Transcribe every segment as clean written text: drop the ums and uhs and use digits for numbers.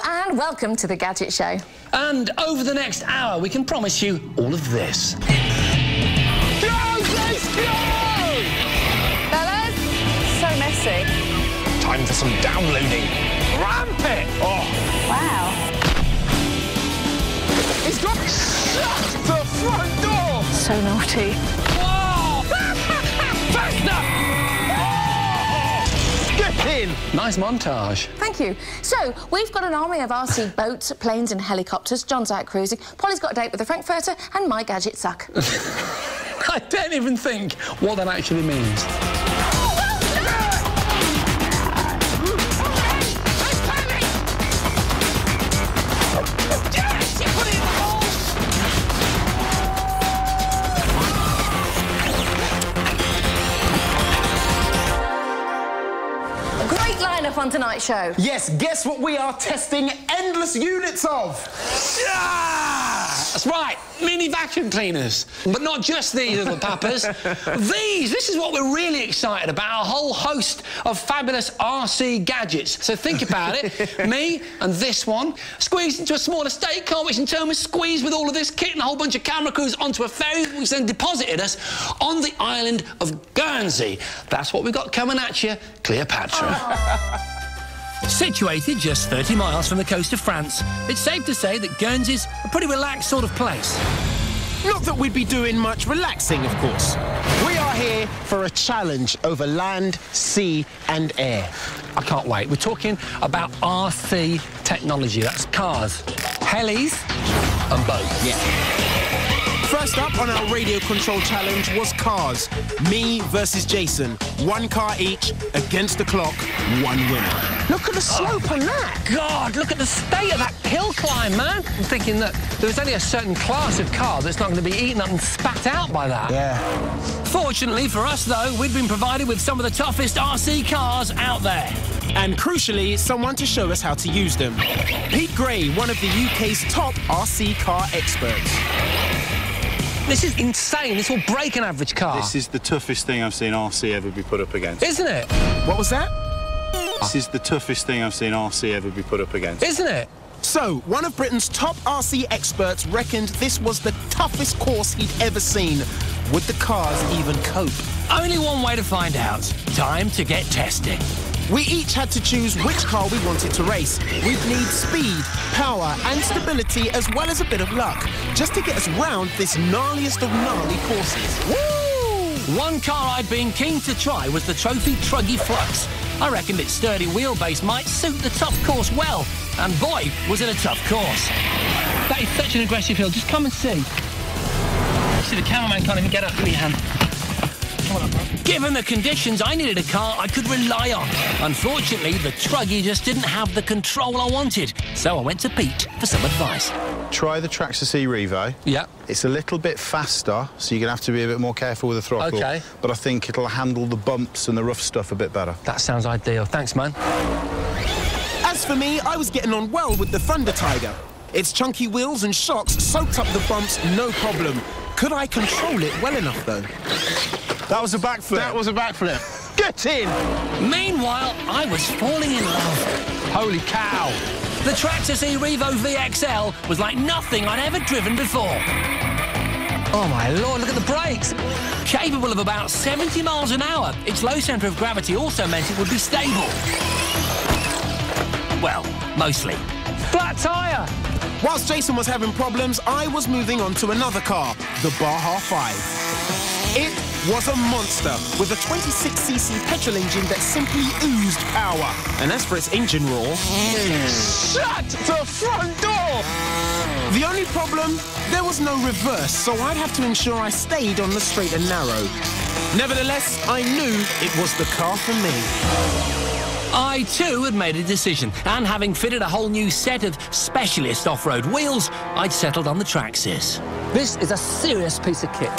and welcome to the Gadget Show. And over the next hour, we can promise you all of this. Go, let's go! Fellas, so messy. Time for some downloading. Ramp it! Oh. Wow. He's got shut the front door! So naughty. Whoa! Faster! Get in! Nice montage. Thank you. So, we've got an army of RC boats, planes and helicopters. John's out cruising. Polly's got a date with a Frankfurter, and my gadgets suck. I don't even think what that actually means. Great lineup on tonight's show. Yes, guess what we are testing endless units of? That's right, mini vacuum cleaners. But not just these little pappers. This is what we're really excited about, a whole host of fabulous RC gadgets. So think about it, me and this one, squeezed into a small estate car, which in turn was squeezed with all of this kit and a whole bunch of camera crews onto a ferry, which then deposited us on the island of Guernsey. That's what we've got coming at you, Cleopatra. Situated just 30 miles from the coast of France, it's safe to say that Guernsey's a pretty relaxed sort of place. Not that we'd be doing much relaxing, of course. We are here for a challenge over land, sea and air. I can't wait. We're talking about RC technology. That's cars, helis and boats. Yeah. First up on our radio control challenge was cars. Me versus Jason. One car each, against the clock, one winner. Look at the slope on that. God, look at the state of that hill climb, man. I'm thinking that there's only a certain class of car that's not going to be eaten up and spat out by that. Yeah. Fortunately for us, though, we'd been provided with some of the toughest RC cars out there. And crucially, someone to show us how to use them. Pete Gray, one of the UK's top RC car experts. This is insane. This will break an average car. This is the toughest thing I've seen RC ever be put up against. Isn't it? What was that? This is the toughest thing I've seen RC ever be put up against. Isn't it? So, one of Britain's top RC experts reckoned this was the toughest course he'd ever seen. Would the cars even cope? Only one way to find out. Time to get testing. We each had to choose which car we wanted to race. We'd need speed, power and stability as well as a bit of luck, just to get us round this gnarliest of gnarly courses. Woo! One car I'd been keen to try was the Trophy Truggy Flux. I reckoned its sturdy wheelbase might suit the tough course well, and boy, was it a tough course. That is such an aggressive hill. Just come and see. See, the cameraman can't even get up with me hand. Given the conditions, I needed a car I could rely on. Unfortunately, the Truggy just didn't have the control I wanted, so I went to Pete for some advice. Try the Traxxas E-Revo. Yeah. It's a little bit faster, so you're going to have to be a bit more careful with the throttle. OK. But I think it'll handle the bumps and the rough stuff a bit better. That sounds ideal. Thanks, man. As for me, I was getting on well with the Thunder Tiger. Its chunky wheels and shocks soaked up the bumps, no problem. Could I control it well enough, though? That was a backflip. That was a backflip. Get in! Meanwhile, I was falling in love. Holy cow! The Traxxas E-Revo VXL was like nothing I'd ever driven before. Oh, my Lord, look at the brakes. Capable of about 70 miles an hour, its low centre of gravity also meant it would be stable. Well, mostly. Flat tyre! Whilst Jason was having problems, I was moving on to another car, the Baja 5. It was a monster, with a 26cc petrol engine that simply oozed power. And as for its engine roar... Shut the front door! The only problem, there was no reverse, so I'd have to ensure I stayed on the straight and narrow. Nevertheless, I knew it was the car for me. I, too, had made a decision, and having fitted a whole new set of specialist off-road wheels, I'd settled on the Traxxas. This is a serious piece of kit.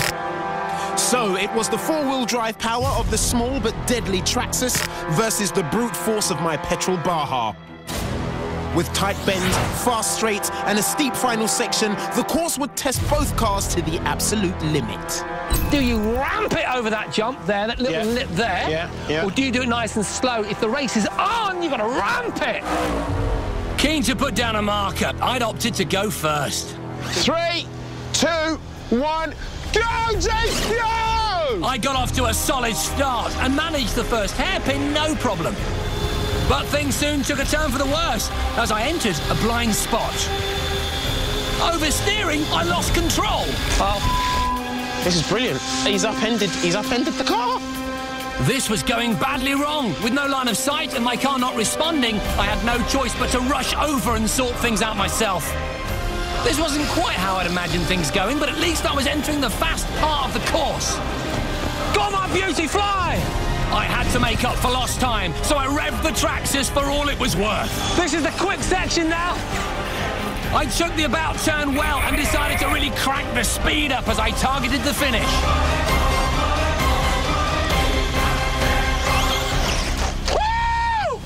So it was the four-wheel drive power of the small but deadly Traxxas versus the brute force of my petrol Baja. With tight bends, fast straights and a steep final section, the course would test both cars to the absolute limit. Do you ramp it over that jump there, that little lip there? Yeah. Or do you do it nice and slow? If the race is on, you've got to ramp it. Keen to put down a marker, I'd opted to go first. 3, 2, 1, go, Jace, go! I got off to a solid start and managed the first hairpin no problem. But things soon took a turn for the worse as I entered a blind spot. Oversteering, I lost control. Oh, this is brilliant. He's upended the car. This was going badly wrong. With no line of sight and my car not responding, I had no choice but to rush over and sort things out myself. This wasn't quite how I'd imagined things going, but at least I was entering the fast part of the course. Go on, my beauty, fly! I had to make up for lost time, so I revved the Traxxas for all it was worth. This is the quick section now. I took the about turn well and decided to really crank the speed up as I targeted the finish. Woo!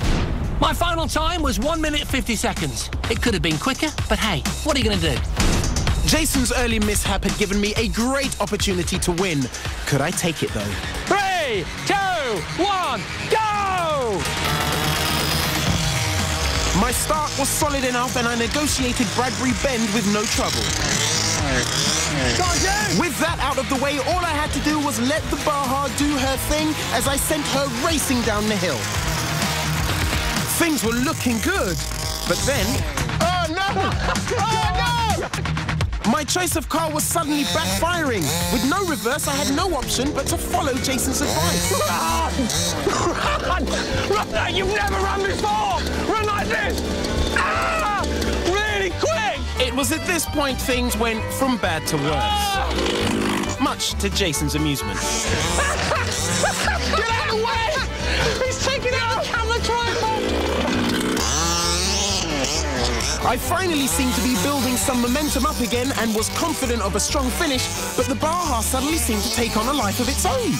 My final time was 1 minute 50 seconds. It could have been quicker, but hey, what are you going to do? Jason's early mishap had given me a great opportunity to win. Could I take it, though? 3, 2, 1, go! My start was solid enough and I negotiated Bradbury Bend with no trouble. With that out of the way, all I had to do was let the Baja do her thing as I sent her racing down the hill. Things were looking good, but then... Oh, no! Oh, no! My choice of car was suddenly backfiring. With no reverse, I had no option but to follow Jason's advice. Run! Run! You've never run before! Run like this! Ah! Really quick! It was at this point things went from bad to worse. Much to Jason's amusement. Get out of the way! He's taking out the camera tripod! I finally seemed to be building some momentum up again and was confident of a strong finish, but the Baja suddenly seemed to take on a life of its own.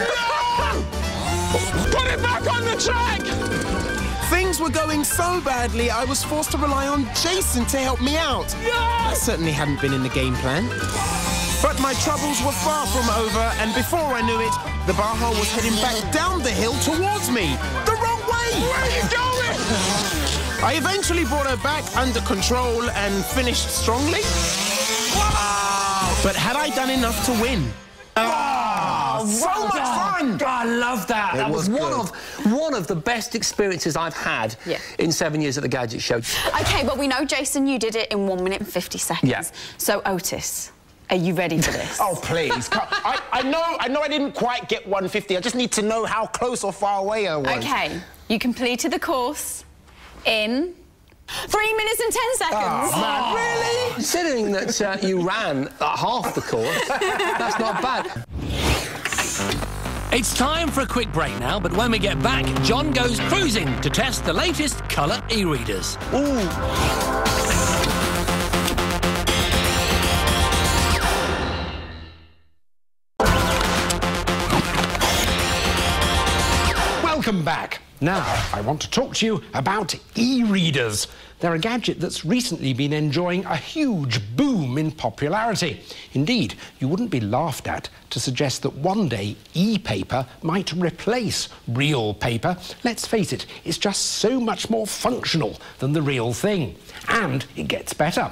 No! Put it back on the track! Things were going so badly, I was forced to rely on Jason to help me out. That certainly hadn't been in the game plan. But my troubles were far from over, and before I knew it, the Baja was heading back down the hill towards me. The wrong way! Where are you going? I eventually brought her back under control and finished strongly. Wow! But had I done enough to win? So much fun! I love that. That was one of the best experiences I've had in 7 years at the Gadget Show. OK, but we know, Jason, you did it in 1 minute and 50 seconds. Yeah. So, Otis, are you ready for this? Oh, please. I know I didn't quite get 150. I just need to know how close or far away I was. OK, you completed the course in 3 minutes and 10 seconds. Oh, man, really? Considering that you ran half the course, that's not bad. It's time for a quick break now, but when we get back, John goes cruising to test the latest colour e-readers. Welcome back. Now, I want to talk to you about e-readers. They're a gadget that's recently been enjoying a huge boom in popularity. Indeed, you wouldn't be laughed at to suggest that one day e-paper might replace real paper. Let's face it, it's just so much more functional than the real thing. And it gets better.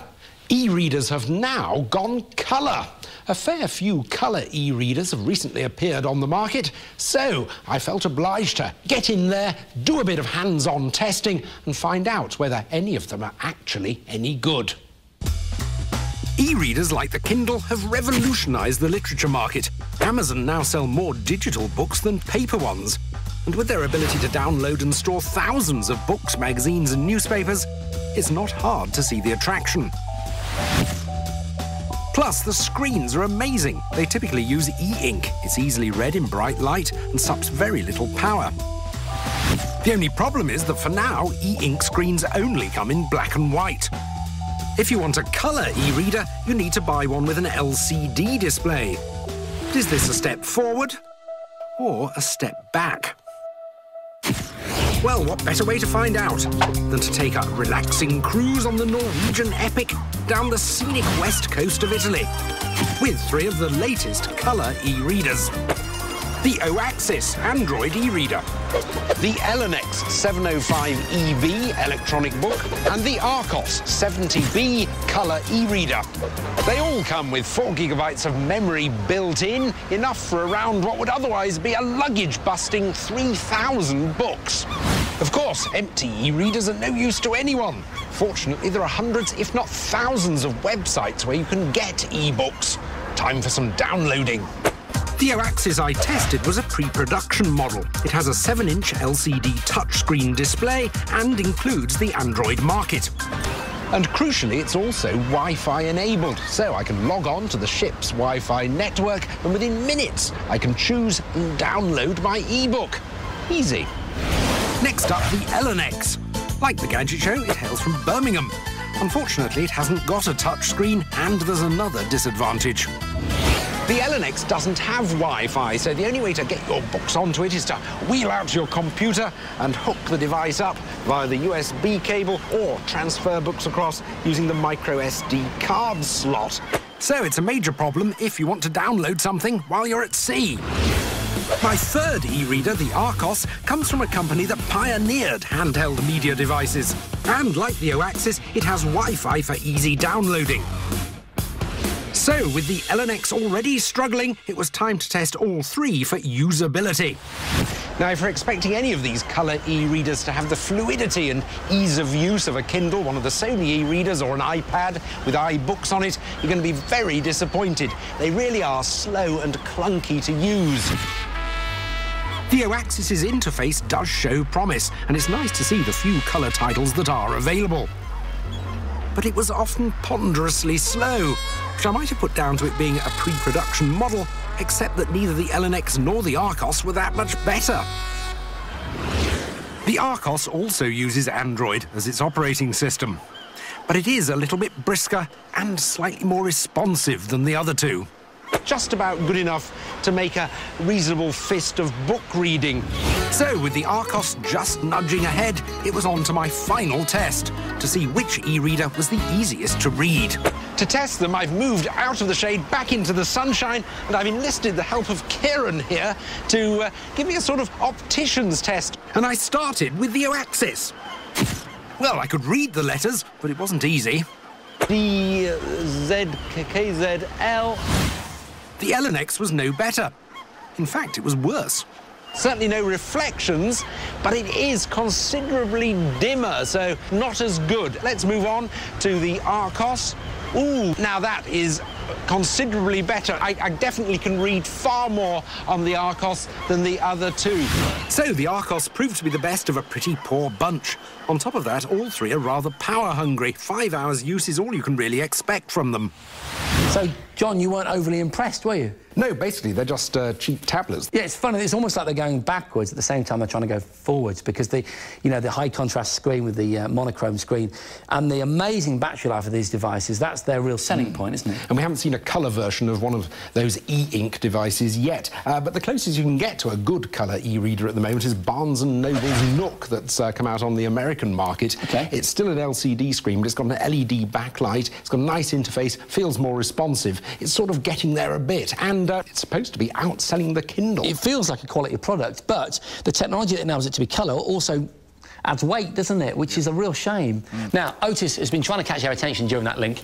E-readers have now gone colour. A fair few colour e-readers have recently appeared on the market, so I felt obliged to get in there, do a bit of hands-on testing and find out whether any of them are actually any good. E-readers like the Kindle have revolutionised the literature market. Amazon now sell more digital books than paper ones. And with their ability to download and store thousands of books, magazines and newspapers, it's not hard to see the attraction. Plus, the screens are amazing. They typically use e-ink. It's easily read in bright light and sucks very little power. The only problem is that for now, e-ink screens only come in black and white. If you want a colour e-reader, you need to buy one with an LCD display. But is this a step forward or a step back? Well, what better way to find out than to take a relaxing cruise on the Norwegian epic down the scenic west coast of Italy with 3 of the latest colour e-readers. the O-Axis Android e-reader, the S16e02 electronic book, and the Archos 70B colour e-reader. They all come with 4 GB of memory built in, enough for around what would otherwise be a luggage-busting 3,000 books. Of course, empty e-readers are no use to anyone. Fortunately, there are hundreds, if not thousands, of websites where you can get e-books. Time for some downloading. The O-Axis I tested was a pre-production model. It has a 7-inch LCD touchscreen display and includes the Android market. And crucially, it's also Wi-Fi enabled, so I can log on to the ship's Wi-Fi network, and within minutes, I can choose and download my e-book. Easy. Next up, the LNX. Like the Gadget Show, it hails from Birmingham. Unfortunately, it hasn't got a touchscreen, and there's another disadvantage. The LNX doesn't have Wi-Fi, so the only way to get your books onto it is to wheel out your computer and hook the device up via the USB cable or transfer books across using the micro SD card slot. So it's a major problem if you want to download something while you're at sea. My third e-reader, the Archos, comes from a company that pioneered handheld media devices. And like the O-Axis, it has Wi-Fi for easy downloading. So, with the LNX already struggling, it was time to test all 3 for usability. Now, if you're expecting any of these colour e-readers to have the fluidity and ease of use of a Kindle, one of the Sony e-readers, or an iPad with iBooks on it, you're going to be very disappointed. They really are slow and clunky to use. The O-Axis's interface does show promise, and it's nice to see the few colour titles that are available. But it was often ponderously slow, which I might have put down to it being a pre-production model, except that neither the LNX nor the Archos were that much better. The Archos also uses Android as its operating system, but it is a little bit brisker and slightly more responsive than the other two. Just about good enough to make a reasonable fist of book reading. So, with the Archos just nudging ahead, it was on to my final test, to see which e-reader was the easiest to read. To test them, I've moved out of the shade back into the sunshine, and I've enlisted the help of Kieran here to give me a sort of optician's test. And I started with the O-Axis. Well, I could read the letters, but it wasn't easy. D-Z-K-Z-L... The LNX was no better. In fact, it was worse. Certainly no reflections, but it is considerably dimmer, so not as good. Let's move on to the Archos. Ooh, now that is considerably better. I definitely can read far more on the Archos than the other two. So the Archos proved to be the best of a pretty poor bunch. On top of that, all 3 are rather power-hungry. 5 hours use is all you can really expect from them. So, John, you weren't overly impressed, were you? No, basically, they're just cheap tablets. Yeah, it's funny. It's almost like they're going backwards at the same time they're trying to go forwards, because the high-contrast screen with the monochrome screen and the amazing battery life of these devices, that's their real selling point, isn't it? And we haven't seen a colour version of one of those e-ink devices yet. But the closest you can get to a good colour e-reader at the moment is Barnes & Noble's Nook that's come out on the American market. Okay. It's still an LCD screen, but it's got an LED backlight. It's got a nice interface, feels more responsive. It's sort of getting there a bit, and it's supposed to be outselling the Kindle. It feels like a quality product, but the technology that enables it to be colour also adds weight, doesn't it? Which is a real shame. Now, Otis has been trying to catch our attention during that link.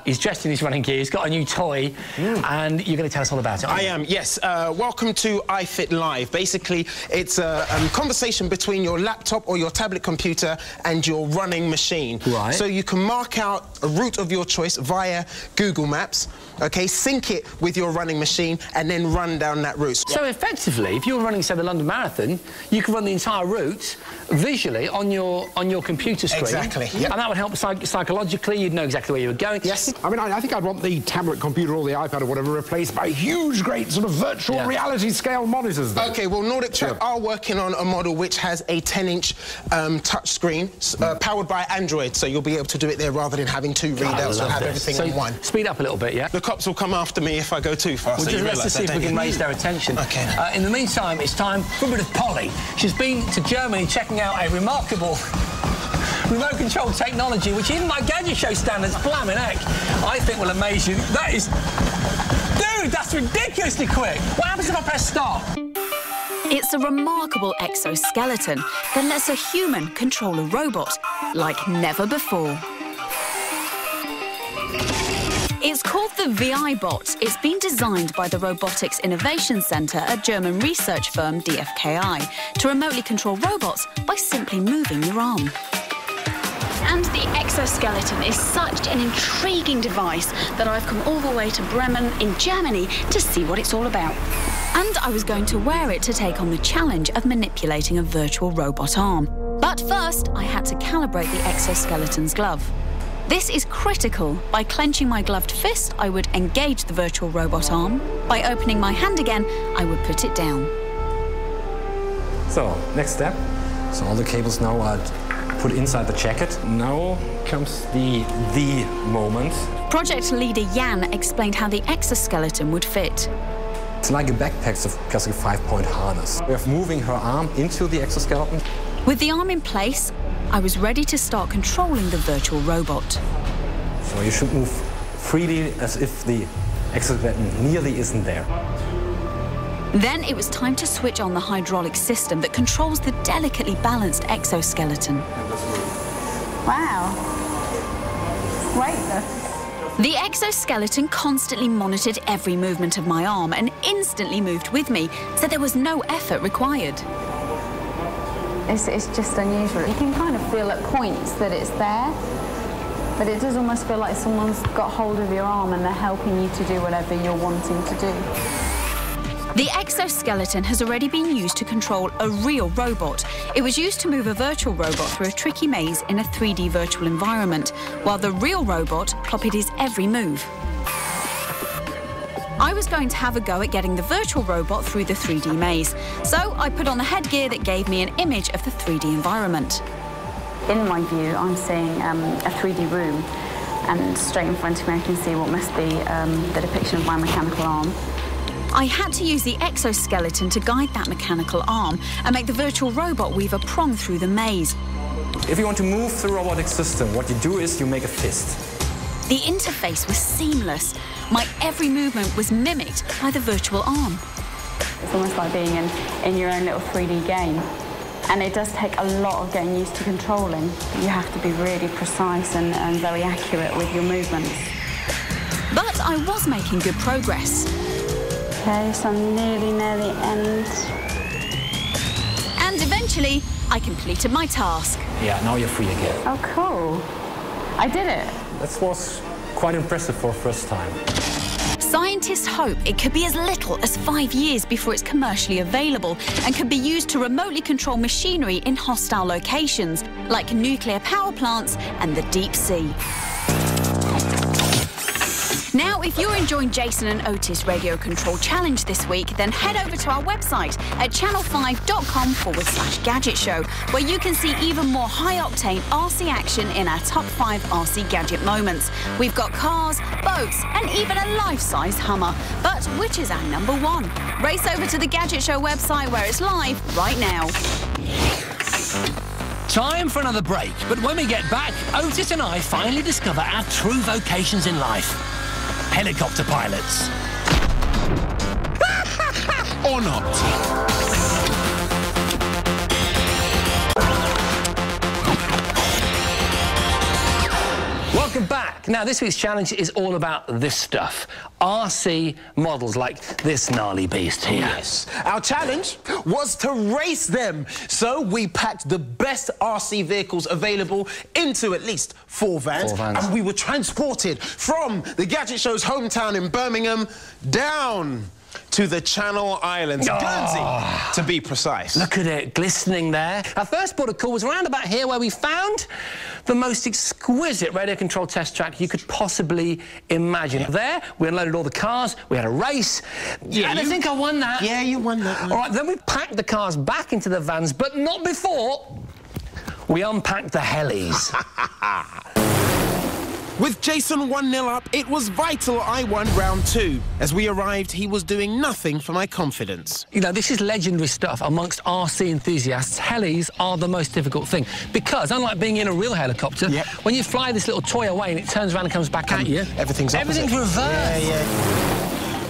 He's dressed in his running gear, he's got a new toy, and you're going to tell us all about it, aren't you? I am, yes. Welcome to iFit Live. Basically, it's a conversation between your laptop or your tablet computer and your running machine. Right. So you can mark out a route of your choice via Google Maps, OK, sync it with your running machine, and then run down that route. So effectively, if you're running, say, the London Marathon, you can run the entire route visually on your computer screen. Exactly. Yep. And that would help psychologically. You'd know exactly where you were going. Yes. I mean, I think I'd want the tablet computer or the iPad or whatever replaced by huge, great sort of virtual reality scale monitors, though. OK, well, Nordic Track are working on a model which has a 10-inch touch screen powered by Android, so you'll be able to do it there rather than having 2 readouts and have everything on one. Speed up a little bit, yeah? The cops will come after me if I go too fast. Well, let's just see if we can raise their attention. OK. In the meantime, it's time for a bit of Polly. She's been to Germany checking out a remarkable remote control technology, which even my Gadget Show standards, blammin' heck, I think will amaze you. That is... Dude, that's ridiculously quick. What happens if I press stop? It's a remarkable exoskeleton that lets a human control a robot like never before. It's called the VI-Bot. It's been designed by the Robotics Innovation Centre at German research firm DFKI to remotely control robots by simply moving your arm. And the exoskeleton is such an intriguing device that I've come all the way to Bremen in Germany to see what it's all about. And I was going to wear it to take on the challenge of manipulating a virtual robot arm. But first, I had to calibrate the exoskeleton's glove. This is critical. By clenching my gloved fist, I would engage the virtual robot arm. By opening my hand again, I would put it down. So, next step. So all the cables now are put inside the jacket. Now comes the moment. Project leader Jan explained how the exoskeleton would fit. It's like a backpack, so just a 5-point harness. We are moving her arm into the exoskeleton. With the arm in place, I was ready to start controlling the virtual robot. So you should move freely as if the exoskeleton nearly isn't there. Then it was time to switch on the hydraulic system that controls the delicately balanced exoskeleton. Wow. Weightless. The exoskeleton constantly monitored every movement of my arm and instantly moved with me, so there was no effort required. It's just unusual. You can kind of feel at points that it's there, but it does almost feel like someone's got hold of your arm and they're helping you to do whatever you're wanting to do. The exoskeleton has already been used to control a real robot. It was used to move a virtual robot through a tricky maze in a 3D virtual environment, while the real robot copied his every move. I was going to have a go at getting the virtual robot through the 3D maze, so I put on the headgear that gave me an image of the 3D environment. In my view, I'm seeing a 3D room, and straight in front of me I can see what must be the depiction of my mechanical arm. I had to use the exoskeleton to guide that mechanical arm and make the virtual robot weave a prong through the maze. If you want to move the robotic system, what you do is you make a fist. The interface was seamless. My every movement was mimicked by the virtual arm. It's almost like being in your own little 3D game. And it does take a lot of getting used to controlling. You have to be really precise and very accurate with your movements. But I was making good progress. Okay, so I'm nearly near the end. And eventually, I completed my task. Yeah, now you're free again. Oh, cool. I did it. That was quite impressive for a first time. Scientists hope it could be as little as 5 years before it's commercially available and could be used to remotely control machinery in hostile locations, like nuclear power plants and the deep sea. Now, if you're enjoying Jason and Otis Radio Control Challenge this week, then head over to our website at channel5.com/Gadget Show, where you can see even more high-octane RC action in our top 5 RC gadget moments. We've got cars, boats, and even a life-size Hummer. But which is our #1? Race over to the Gadget Show website, where it's live right now. Time for another break, but when we get back, Otis and I finally discover our true vocations in life. Helicopter pilots. Or not. Welcome back. Now, this week's challenge is all about this stuff. RC models like this gnarly beast here. Yes. Our challenge was to race them. So we packed the best RC vehicles available into at least 4 vans. 4 vans. And we were transported from the Gadget Show's hometown in Birmingham down to the Channel Islands, Guernsey, to be precise. Look at it, glistening there. Our first port of call was around about here, where we found the most exquisite radio control test track you could possibly imagine. Yeah. There, we unloaded all the cars, we had a race. Yeah, and I think I won that. Yeah, you won that one. All right, then we packed the cars back into the vans, but not before we unpacked the helis. With Jason 1-0 up, it was vital I won round 2. As we arrived, he was doing nothing for my confidence. You know, this is legendary stuff amongst RC enthusiasts. Helis are the most difficult thing because, unlike being in a real helicopter, when you fly this little toy away and it turns around and comes back at you, everything's opposite. Everything's reversed. Yeah.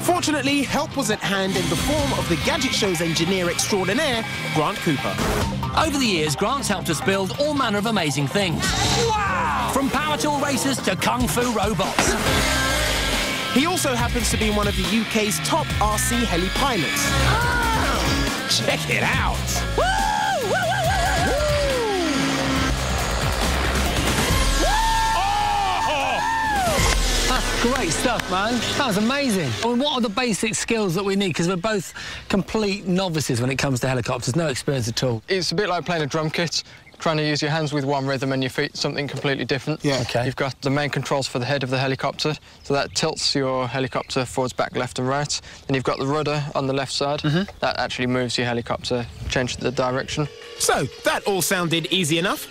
Fortunately, help was at hand in the form of the Gadget Show's engineer extraordinaire, Grant Cooper. Over the years, Grant's helped us build all manner of amazing things. Wow! From power tool racers to kung fu robots. He also happens to be one of the UK's top RC heli pilots. Oh, check it out! Woo! Woo, woo, woo, woo! That's great stuff, man. That was amazing. I mean, what are the basic skills that we need? Because we're both complete novices when it comes to helicopters, no experience at all. It's a bit like playing a drum kit, trying to use your hands with one rhythm and your feet something completely different. Yeah. Okay. You've got the main controls for the head of the helicopter, so that tilts your helicopter forwards, back, left and right. Then you've got the rudder on the left side. That actually moves your helicopter, changes the direction. So, that all sounded easy enough.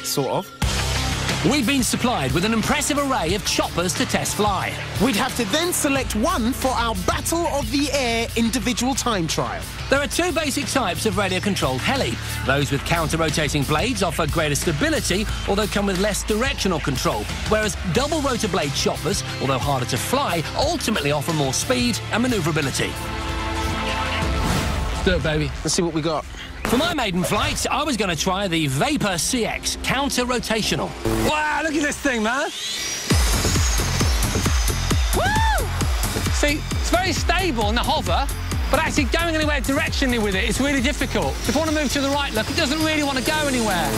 Sort of. We've been supplied with an impressive array of choppers to test fly. We'd have to then select one for our Battle of the Air individual time trial. There are two basic types of radio-controlled heli. Those with counter-rotating blades offer greater stability, although come with less directional control, whereas double rotor blade choppers, although harder to fly, ultimately offer more speed and manoeuvrability. Let's do it, baby. Let's see what we got. For my maiden flight, I was going to try the Vapor CX counter-rotational. Wow, look at this thing, man. Woo! See, it's very stable in the hover, but actually going anywhere directionally with it is really difficult. If I want to move to the right, look, it doesn't really want to go anywhere.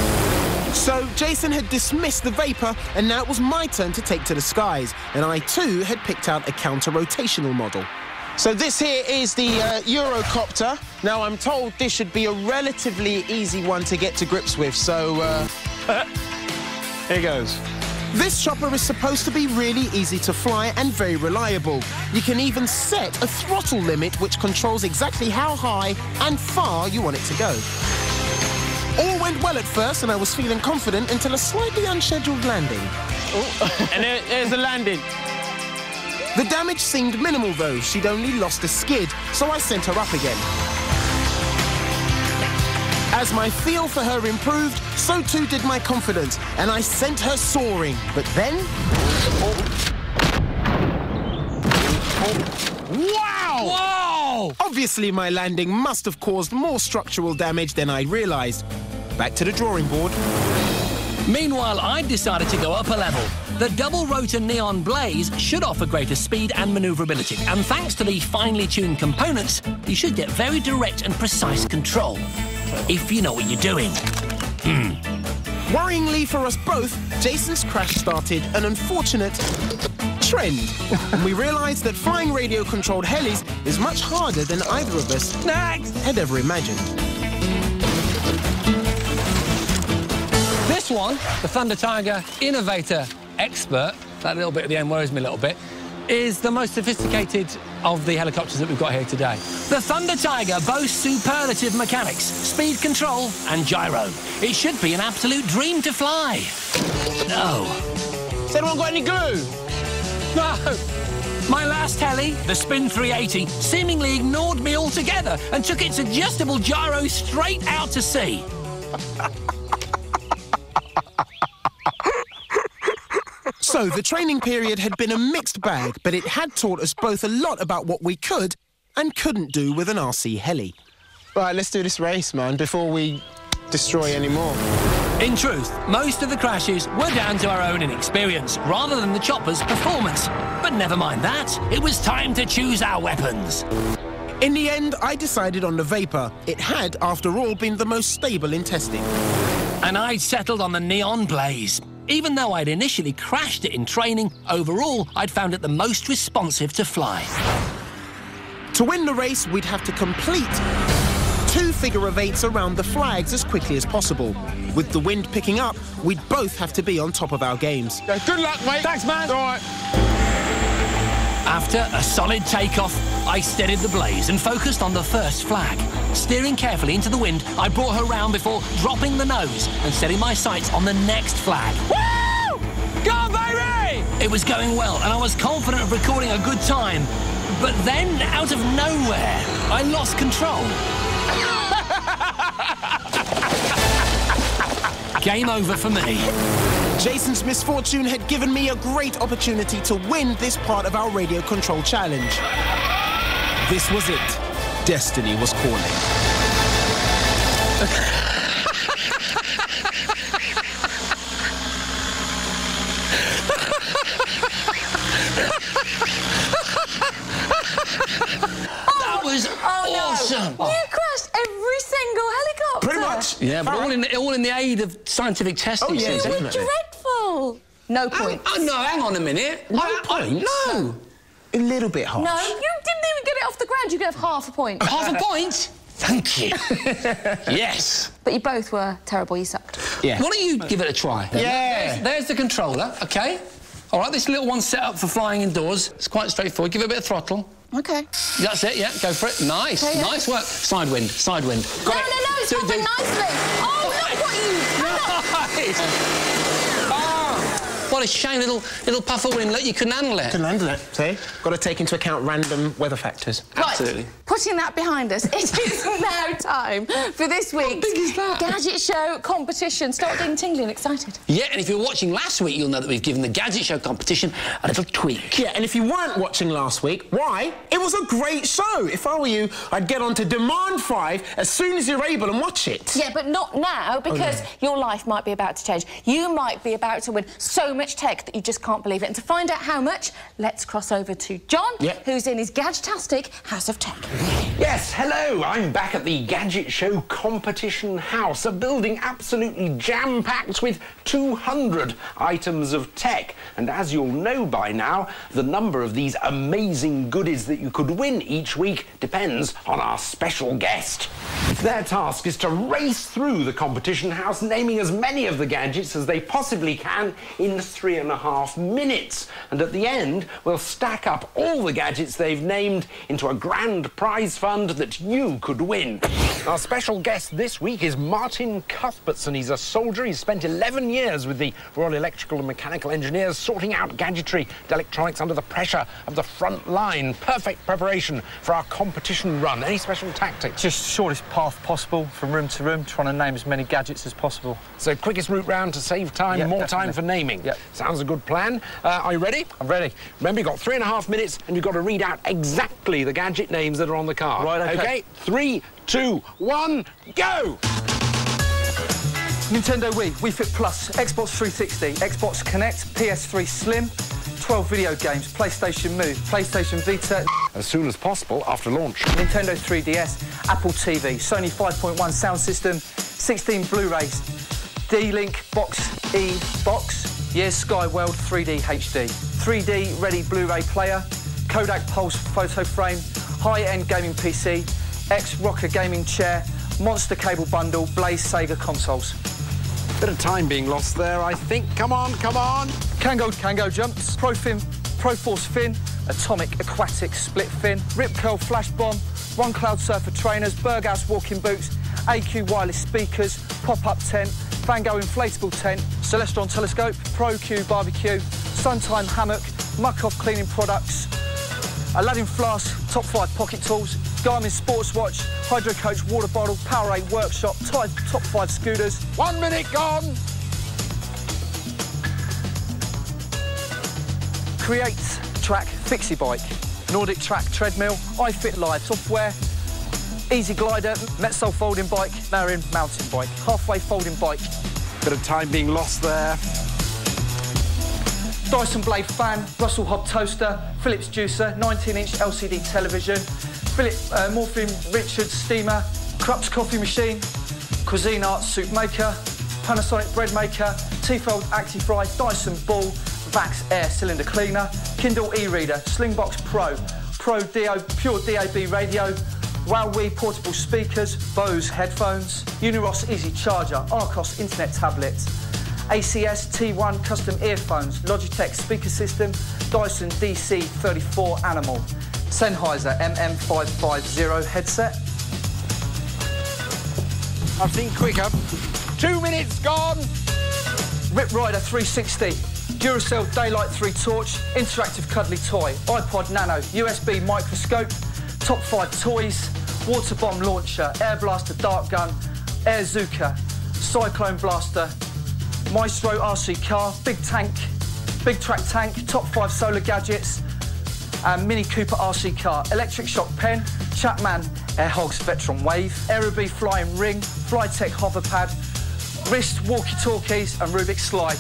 So, Jason had dismissed the Vapor, and now it was my turn to take to the skies, and I, too, had picked out a counter-rotational model. So this here is the Eurocopter. Now, I'm told this should be a relatively easy one to get to grips with, so, here goes. This chopper is supposed to be really easy to fly and very reliable. You can even set a throttle limit which controls exactly how high and far you want it to go. All went well at first, and I was feeling confident until a slightly unscheduled landing. Oh, and there's the landing. The damage seemed minimal, though. She'd only lost a skid, so I sent her up again. As my feel for her improved, so too did my confidence, and I sent her soaring. But then... Wow! Whoa! Obviously, my landing must have caused more structural damage than I'd realised. Back to the drawing board. Meanwhile, I'd decided to go up a level. The double-rotor neon blaze should offer greater speed and manoeuvrability, and thanks to the finely tuned components, you should get very direct and precise control, if you know what you're doing. Worryingly for us both, Jason's crash started an unfortunate trend, and we realised that flying radio-controlled helis is much harder than either of us had ever imagined. This one, the Thunder Tiger Innovator Expert, that little bit at the end worries me a little bit, is the most sophisticated of the helicopters that we've got here today. The Thunder Tiger boasts superlative mechanics, speed control and gyro. It should be an absolute dream to fly. No. Has anyone got any glue? No. My last heli, the Spin 380, seemingly ignored me altogether and took its adjustable gyro straight out to sea. So, the training period had been a mixed bag, but it had taught us both a lot about what we could and couldn't do with an RC heli. Right, let's do this race, man, before we destroy any more. In truth, most of the crashes were down to our own inexperience, rather than the chopper's performance. But never mind that, it was time to choose our weapons. In the end, I decided on the Vapor. It had, after all, been the most stable in testing. And I'd settled on the Neon Blaze. Even though I'd initially crashed it in training, overall, I'd found it the most responsive to fly. To win the race, we'd have to complete 2 figure-of-8s around the flags as quickly as possible. With the wind picking up, we'd both have to be on top of our games. Yeah, good luck, mate. Thanks, man. All right. After a solid takeoff, I steadied the Blaze and focused on the first flag. Steering carefully into the wind, I brought her round before dropping the nose and setting my sights on the next flag. Woo! Go on, baby! It was going well, and I was confident of recording a good time. But then, out of nowhere, I lost control. Game over for me. Jason's misfortune had given me a great opportunity to win this part of our radio control challenge. This was it. Destiny was calling. That was awesome. No. You crashed every single helicopter. Pretty much. Yeah, but all in the aid of scientific testing. Oh, yeah, You were definitely. dreadful. No points. No, hang on a minute. No points? No. A little bit harsh. No, you didn't even get it off the ground. You could have half a point. Half a point? Thank you. Yes. But you both were terrible. You sucked. Yeah. Why don't you give it a try? Yeah. There's the controller, OK? All right, this little one's set up for flying indoors. It's quite straightforward. Give it a bit of throttle. OK. That's it, yeah, go for it. Nice, Okay, yeah. nice work. Side wind, side wind. No, it's moving nicely. Oh, look what you... Nice. What a shame, little puff of wind. Look, you couldn't handle it. Couldn't handle it, see? Got to take into account random weather factors. Absolutely. Right, putting that behind us, it is now time for this week's big is that? Gadget Show competition. Start getting tingly and excited. Yeah, and if you were watching last week, you'll know that we've given the Gadget Show competition a little tweak. Yeah, and if you weren't watching last week, why? It was a great show. If I were you, I'd get on to Demand 5 as soon as you're able and watch it. Yeah, but not now, because your life might be about to change. You might be about to win so much tech that you just can't believe it. And to find out how much, let's cross over to John, who's in his Gadgetastic House of Tech. Yes, hello, I'm back at the Gadget Show Competition House, a building absolutely jam-packed with 200 items of tech. And as you'll know by now, the number of these amazing goodies that you could win each week depends on our special guest. Their task is to race through the competition house, naming as many of the gadgets as they possibly can in 3.5 minutes. And at the end, we'll stack up all the gadgets they've named into a grand prize fund that you could win. Our special guest this week is Martin Cuthbertson. He's a soldier. He's spent 11 years with the Royal Electrical and Mechanical Engineers sorting out gadgetry and electronics under the pressure of the front line. Perfect preparation for our competition run. Any special tactics? Just shortest path possible from room to room, trying to name as many gadgets as possible. So quickest route round to save time, Yeah, more definitely. time for naming. Yep. Sounds a good plan. Are you ready? I'm ready. Remember, you've got 3.5 minutes and you've got to read out exactly the gadget names that are on the card. Right, OK. 3, 2, 1, go! Nintendo Wii Fit Plus, Xbox 360, Xbox Connect, PS3 Slim, 12 video games, PlayStation Move, PlayStation Vita... As soon as possible after launch. Nintendo 3DS, Apple TV, Sony 5.1 sound system, 16 Blu-rays, D-Link Box E Box, Years Skyworld 3D HD, 3D Ready Blu-ray player, Kodak Pulse photo frame, high-end gaming PC, X-Rocker gaming chair, Monster cable bundle, Blaze Sega consoles. Bit of time being lost there, I think. Come on, come on. Kango jumps, Pro Force fin, Atomic Aquatic split fin, Rip Curl flash bomb, One Cloud Surfer trainers, Berghaus walking boots, AQ wireless speakers, pop-up tent, Van Gogh inflatable tent, Celestron telescope, Pro Q barbecue, Suntime hammock, Muck Off cleaning products, Aladdin flask, top 5 pocket tools, Garmin sports watch, Hydro Coach water bottle, Powerade workshop, top 5 scooters. 1 minute gone. Create Track Fixie Bike, Nordic Track treadmill, iFit Live software, Easy Glider, Metzol folding bike, Marion mountain bike, halfway folding bike. Bit of time being lost there. Dyson Blade fan, Russell Hobb toaster, Philips juicer, 19-inch LCD television, Morphine Richards steamer, Krups coffee machine, Cuisine Arts soup maker, Panasonic bread maker, Tefal ActiFry, Dyson ball, Vax air cylinder cleaner, Kindle e-reader, Slingbox Pro, Pure DAB radio, Huawei portable speakers, Bose headphones, Uniross Easy Charger, Arcos internet tablets, ACS T1 custom earphones, Logitech speaker system, Dyson DC34 Animal, Sennheiser MM550 headset. I've seen quicker. 2 minutes gone. Rip Rider 360, Duracell Daylight 3 torch, interactive cuddly toy, iPod Nano, USB microscope, top 5 toys, water bomb launcher, air blaster dart gun, air Zuka, cyclone blaster, Maestro RC car, big track tank, top 5 solar gadgets, and Mini Cooper RC car, electric shock pen, Chapman Air Hogs Vetron Wave, Aerobee flying ring, Flytech hover pad, wrist walkie-talkies and Rubik's slide.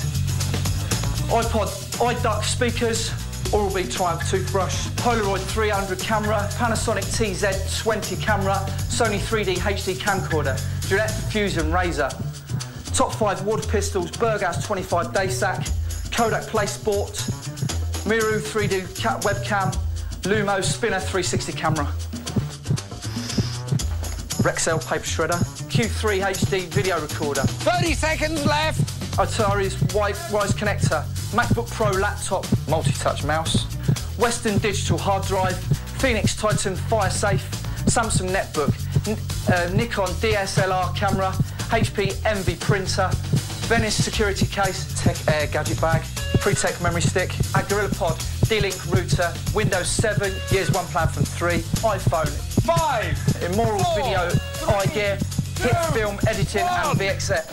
iPod, iDuck speakers, Oral-B Triumph toothbrush, Polaroid 300 camera, Panasonic TZ20 camera, Sony 3D HD camcorder, Gillette Fusion razor, top 5 water pistols, Berghaus 25 day sack, Kodak Play Sport, Miru 3D webcam, Lumo Spinner 360 camera, Rexel paper shredder, Q3 HD video recorder. 30 seconds left. Atari's Wise connector, MacBook Pro laptop, multi-touch mouse, Western Digital hard drive, Phoenix Titan Fire Safe, Samsung netbook, Nikon DSLR camera, HP Envy printer, Venice security case, Tech Air gadget bag, Pre-Tech memory stick, a GorillaPod D-Link router, Windows 7, years 1 plan from 3, iPhone 5, Immoral 4, video, iGear, hit film editing and VXX.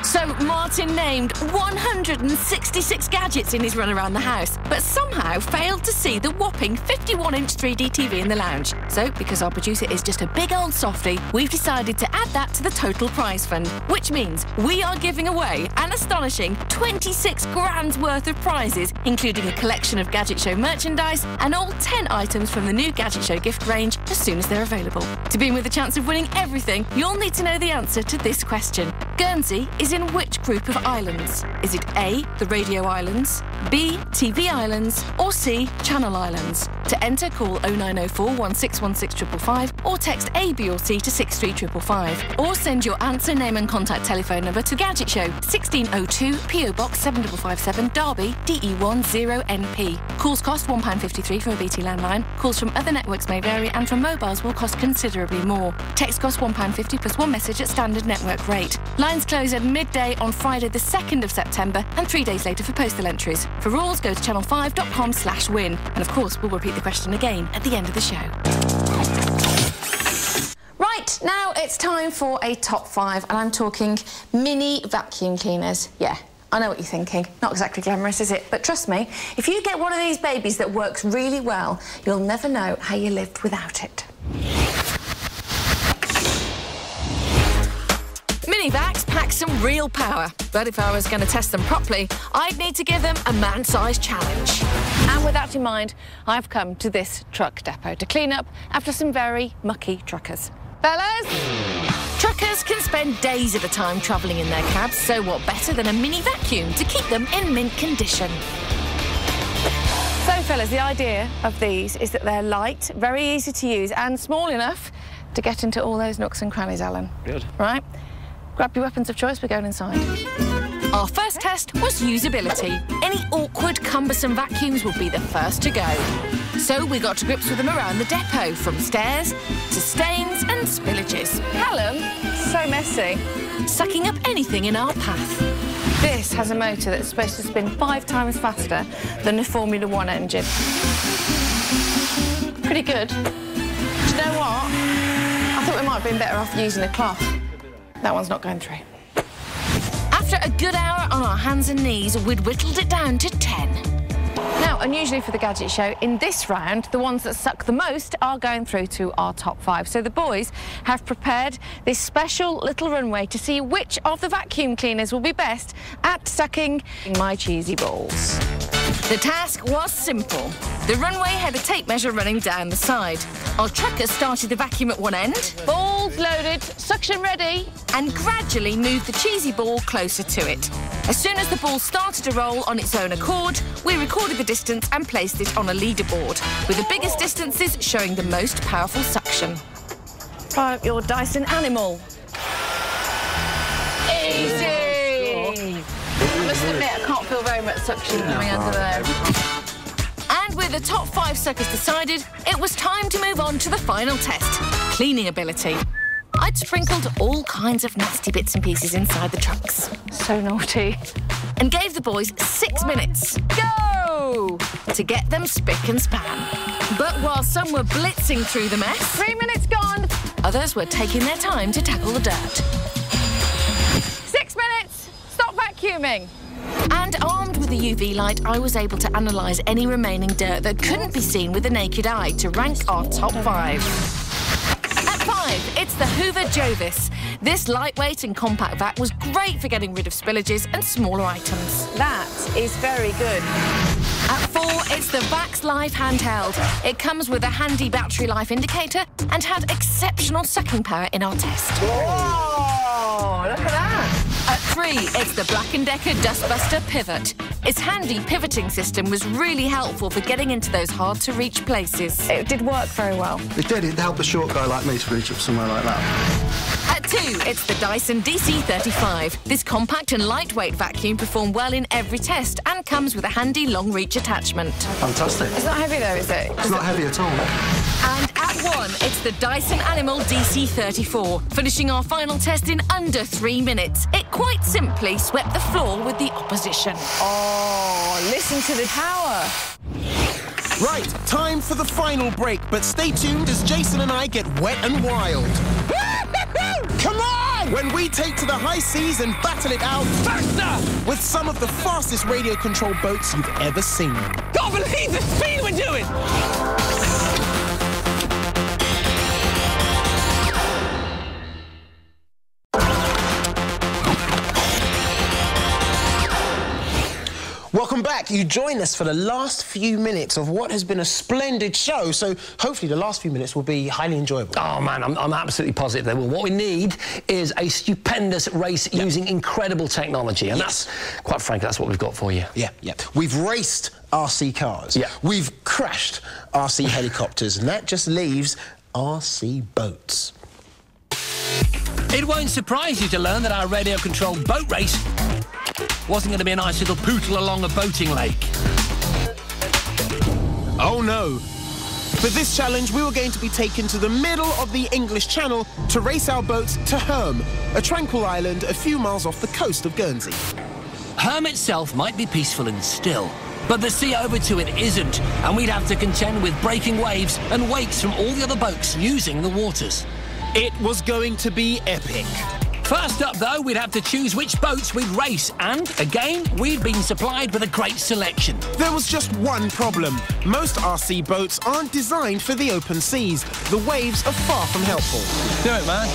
So Martin named 166 gadgets in his run around the house, but somehow failed to see the whopping 51-inch 3D TV in the lounge. So, because our producer is just a big old softie, we've decided to add that to the total prize fund, which means we are giving away an astonishing 26 grand's worth of prizes, including a collection of Gadget Show merchandise and all 10 items from the new Gadget Show gift range as soon as they're available. To be in with a chance of winning everything, you'll need to know the answer to this question. Guernsey is in which group of islands? Is it A, the Radio Islands, B, TV Islands, or C, Channel Islands? To enter, call 0904 1616555 or text A, B or C to 63555. Or send your answer, name and contact telephone number to Gadget Show, 1602 PO Box 7557 Derby, DE10NP. Calls cost £1.53 for a BT landline. Calls from other networks may vary and from mobiles will cost considerably more. Text costs £1.50 plus one message at standard network rate. Lines close at midday on Friday the 2nd of September and 3 days later for postal entries. For rules, go to channel5.com/win. And of course, we'll repeat the question again at the end of the show. Right, now it's time for a top 5, and I'm talking mini vacuum cleaners. Yeah, I know what you're thinking. Not exactly glamorous, is it? But trust me, if you get one of these babies that works really well, you'll never know how you lived without it. Mini-vacs pack some real power, but if I was going to test them properly, I'd need to give them a man-sized challenge. And with that in mind, I've come to this truck depot to clean up after some very mucky truckers. Fellas? Truckers can spend days at a time travelling in their cabs, so what better than a mini vacuum to keep them in mint condition? So, fellas, the idea of these is that they're light, very easy to use, and small enough to get into all those nooks and crannies, Alan. Good. Right? Grab your weapons of choice, we're going inside. Our first test was usability. Any awkward, cumbersome vacuums would be the first to go. So we got to grips with them around the depot, from stairs to stains and spillages. Callum, so messy. Sucking up anything in our path. This has a motor that's supposed to spin 5 times faster than the Formula 1 engine. Pretty good. Do you know what? I thought we might have been better off using a cloth. That one's not going through. After a good hour on our hands and knees, we'd whittled it down to 10. Now, unusually for the Gadget Show, in this round, the ones that suck the most are going through to our top 5. So the boys have prepared this special little runway to see which of the vacuum cleaners will be best at sucking my cheesy balls. The task was simple. The runway had a tape measure running down the side. Our truckers started the vacuum at one end. Balls loaded, suction ready, and gradually moved the cheesy ball closer to it. As soon as the ball started to roll on its own accord, we recorded the distance and placed it on a leaderboard, with the biggest distances showing the most powerful suction. Try up your Dyson Animal. Easy! I must admit, I can't feel very much suction coming under there. And with the top 5 suckers decided, it was time to move on to the final test, cleaning ability. I'd sprinkled all kinds of nasty bits and pieces inside the trucks. So naughty. And gave the boys 6 minutes. Go! To get them spick and span. But while some were blitzing through the mess... 3 minutes gone! Others were taking their time to tackle the dirt. 6 vacuuming. And armed with a UV light, I was able to analyse any remaining dirt that couldn't be seen with the naked eye to rank our top 5. At 5, it's the Hoover Jovis. This lightweight and compact vac was great for getting rid of spillages and smaller items. That is very good. At 4, it's the Vax Live handheld. It comes with a handy battery life indicator and had exceptional sucking power in our test. Whoa, look at that. At 3, it's the Black & Decker Dustbuster Pivot. Its handy pivoting system was really helpful for getting into those hard-to-reach places. It did work very well. It did. It helped a short guy like me to reach up somewhere like that. At 2, it's the Dyson DC35. This compact and lightweight vacuum performed well in every test and comes with a handy long-reach attachment. Fantastic. It's not heavy, though, is it? It's not heavy at all. And at 1, it's the Dyson Animal DC34, finishing our final test in under 3 minutes. It quite simply swept the floor with the opposition. Oh, listen to the power. Right, time for the final break, but stay tuned as Jason and I get wet and wild. Come on! When we take to the high seas and battle it out faster with some of the fastest radio-controlled boats you've ever seen. Can't believe the speed we're doing! Welcome back. You join us for the last few minutes of what has been a splendid show, so hopefully the last few minutes will be highly enjoyable. Oh, man, I'm absolutely positive they will. What we need is a stupendous race using incredible technology, and that's, quite frankly, that's what we've got for you. Yeah. We've raced RC cars. Yeah. We've crashed RC helicopters, and that just leaves RC boats. It won't surprise you to learn that our radio-controlled boat race wasn't going to be a nice little pootle along a boating lake. Oh, no. For this challenge, we were going to be taken to the middle of the English Channel to race our boats to Herm, a tranquil island a few miles off the coast of Guernsey. Herm itself might be peaceful and still, but the sea over to it isn't, and we'd have to contend with breaking waves and wakes from all the other boats using the waters. It was going to be epic. First up, though, we'd have to choose which boats we'd race, and, again, we'd been supplied with a great selection. There was just one problem. Most RC boats aren't designed for the open seas. The waves are far from helpful. Do it, man.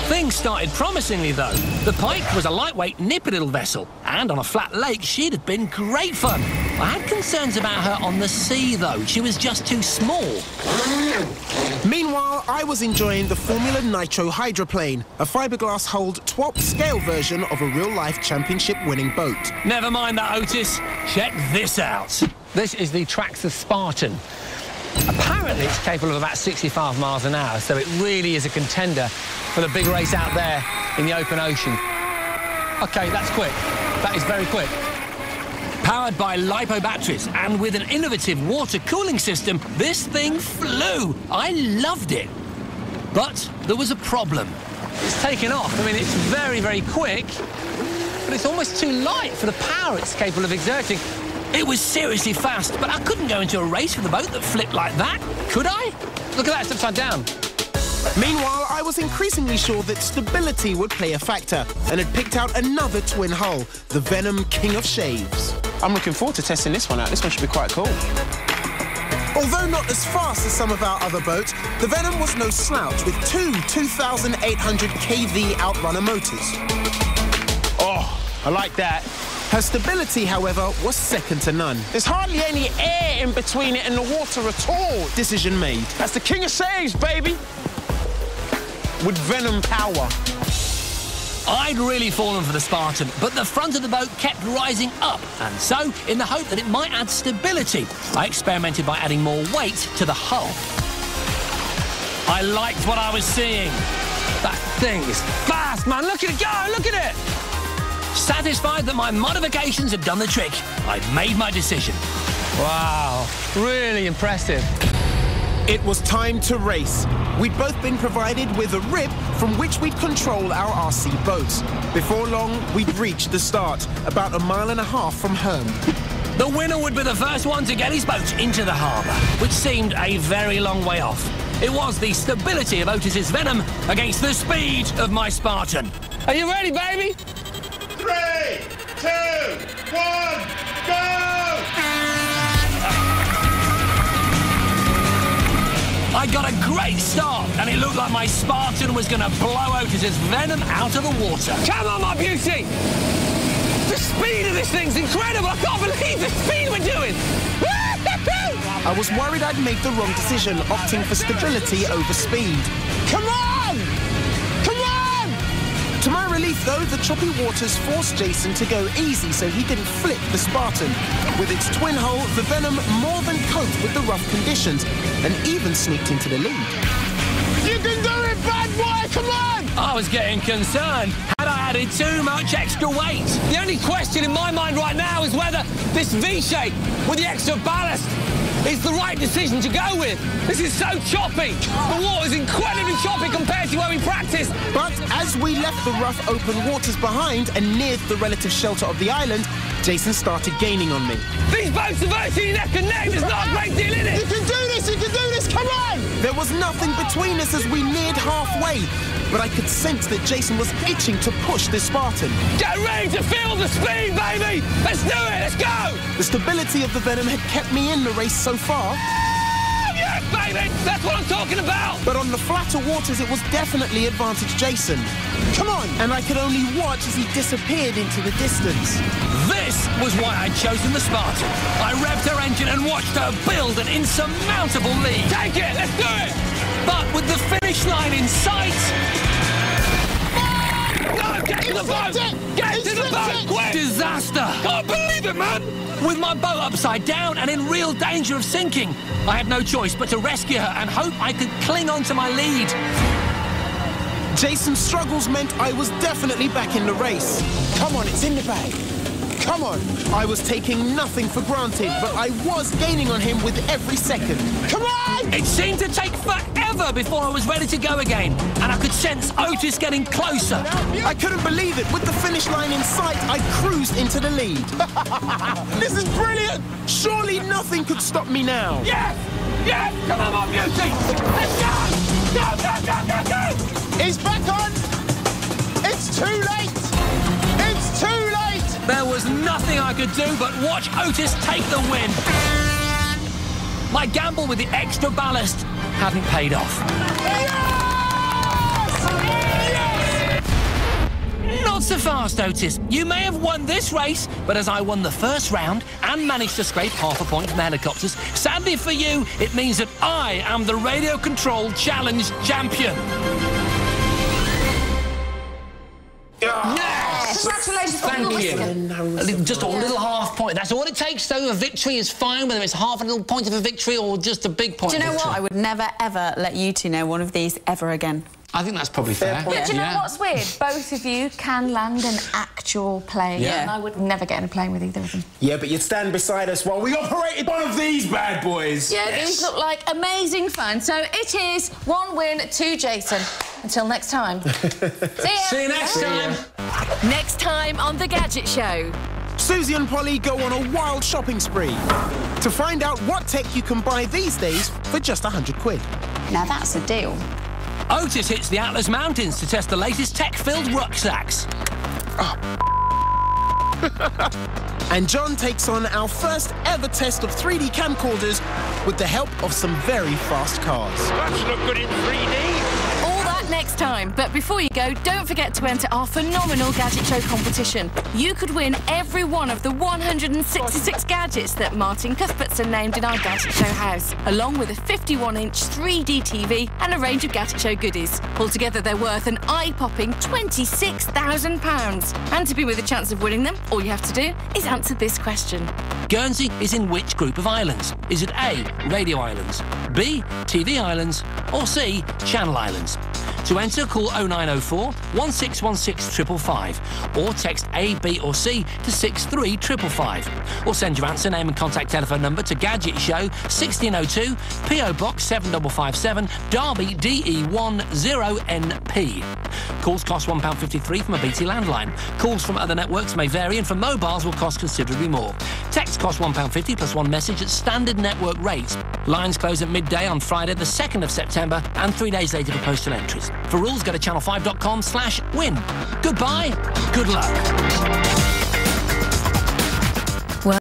Things started promisingly, though. The Pike was a lightweight, nippy little vessel, and on a flat lake, she'd have been great fun. I had concerns about her on the sea, though. She was just too small. Meanwhile, I was enjoying the Formula Nitro hydroplane, a fiberglass-hulled TWOP scale version of a real-life championship-winning boat. Never mind that, Otis. Check this out. This is the Traxxas Spartan. Apparently, it's capable of about 65 miles an hour, so it really is a contender for the big race out there in the open ocean. OK, that's quick. That is very quick. Powered by LiPo batteries and with an innovative water cooling system, this thing flew. I loved it. But there was a problem. It's taken off. I mean, it's very, very quick, but it's almost too light for the power it's capable of exerting. It was seriously fast, but I couldn't go into a race with a boat that flipped like that, could I? Look at that, it's upside down. Meanwhile, I was increasingly sure that stability would play a factor and had picked out another twin hull, the Venom King of Shaves. I'm looking forward to testing this one out. This one should be quite cool. Although not as fast as some of our other boats, the Venom was no slouch with two 2,800 kV outrunner motors. Oh, I like that. Her stability, however, was second to none. There's hardly any air in between it and the water at all. Decision made. That's the King of Shaves, baby. With Venom power. I'd really fallen for the Spartan, but the front of the boat kept rising up, and so, in the hope that it might add stability, I experimented by adding more weight to the hull. I liked what I was seeing. That thing is fast, man. Look at it go, look at it. Satisfied that my modifications had done the trick, I'd made my decision. Wow, really impressive. It was time to race. We'd both been provided with a rib from which we'd control our RC boats. Before long, we'd reached the start, about 1.5 miles from Herm. The winner would be the first one to get his boat into the harbour, which seemed a very long way off. It was the stability of Otis's Venom against the speed of my Spartan. Are you ready, baby? 3, 2, I got a great start, and it looked like my Spartan was going to blow Otis's venom out of the water. Come on, my beauty! The speed of this thing's incredible! I can't believe the speed we're doing! I was worried I'd made the wrong decision, opting for stability over speed. Come on! Come on! To my relief, though, the choppy waters forced Jason to go easy so he didn't flip the Spartan. With its twin hull, the Venom more than coped with the rough conditions and even sneaked into the lead. You can do it, bad boy! Come on! I was getting concerned. Had I added too much extra weight? The only question in my mind right now is whether this V-shape with the extra ballast is the right decision to go with. This is so choppy. The water's incredibly choppy compared to where we practiced. But as we left the rough open waters behind and neared the relative shelter of the island, Jason started gaining on me. These boats are virtually neck and neck. There's not a great deal in it. You can do this, you can do this, come on! There was nothing between us as we neared halfway, but I could sense that Jason was itching to push this Spartan. Get ready to feel the speed, baby! Let's do it, let's go! The stability of the Venom had kept me in the race so far. Yes, baby! That's what I'm talking about! But on the flatter waters, it was definitely advantage Jason. Come on! And I could only watch as he disappeared into the distance. This was why I'd chosen the Spartan. I revved her engine and watched her build an insurmountable lead. Take it! Let's do it! But with the finish line in sight... No, get to the boat! Get to the boat, quick! Disaster! Can't believe it, man! With my boat upside down and in real danger of sinking, I had no choice but to rescue her and hope I could cling on to my lead. Jason's struggles meant I was definitely back in the race. Come on, it's in the bag. Come on. I was taking nothing for granted, but I was gaining on him with every second. Come on! It seemed to take forever before I was ready to go again, and I could sense Otis getting closer. I couldn't believe it. With the finish line in sight, I cruised into the lead. This is brilliant! Surely nothing could stop me now. Yes! Yes! Come on, my beauty! Let's go! Go, go, go, go, go! He's back on! It's too late! It's too late! There was nothing I could do but watch Otis take the win. My gamble with the extra ballast hadn't paid off. Yes! Not so fast, Otis. You may have won this race, but as I won the first round and managed to scrape half a point from helicopters, sadly for you, it means that I am the radio-controlled challenge champion. Yes! Congratulations. Thank you. Just a little half point. That's all it takes, though. A victory is fine, whether it's half a little point of a victory or just a big point. Do you know of victory. what? I would never, ever let you two know one of these ever again. I think that's probably fair. But do you know what's weird? Both of you can land an actual plane, and I would never get in a plane with either of them. Yeah, but you'd stand beside us while we operated one of these bad boys. Yeah, these look like amazing fun. So it is 1 win to Jason. Until next time. See ya. See you next time. Next time on The Gadget Show. Susie and Polly go on a wild shopping spree to find out what tech you can buy these days for just 100 quid. Now that's a deal. Otis hits the Atlas Mountains to test the latest tech-filled rucksacks. And John takes on our first ever test of 3D camcorders with the help of some very fast cars. That's look good in 3D. All that next time. But before you go, don't forget to enter our phenomenal Gadget Show competition. You could win every one of the 166 gadgets that Martin Cuthbertson named in our Gadget Show house, along with a 51-inch 3D TV and a range of Gadget Show goodies. Altogether, they're worth an eye-popping £26,000. And to be with a chance of winning them, all you have to do is answer this question. Guernsey is in which group of islands? Is it A, radio islands, B, TV islands, or C, channel islands? To enter, call 0904 1616 555 or text A, B or C to 63555 or send your answer, name and contact telephone number to Gadget Show 1602 PO Box 7557 Derby DE10NP. Calls cost £1.53 from a BT landline. Calls from other networks may vary and for mobiles will cost considerably more. Text costs £1.50 plus one message at standard network rates. Lines close at midday on Friday the 2nd of September and 3 days later for postal entries. For rules, go to channel5.com/win. Goodbye, good luck.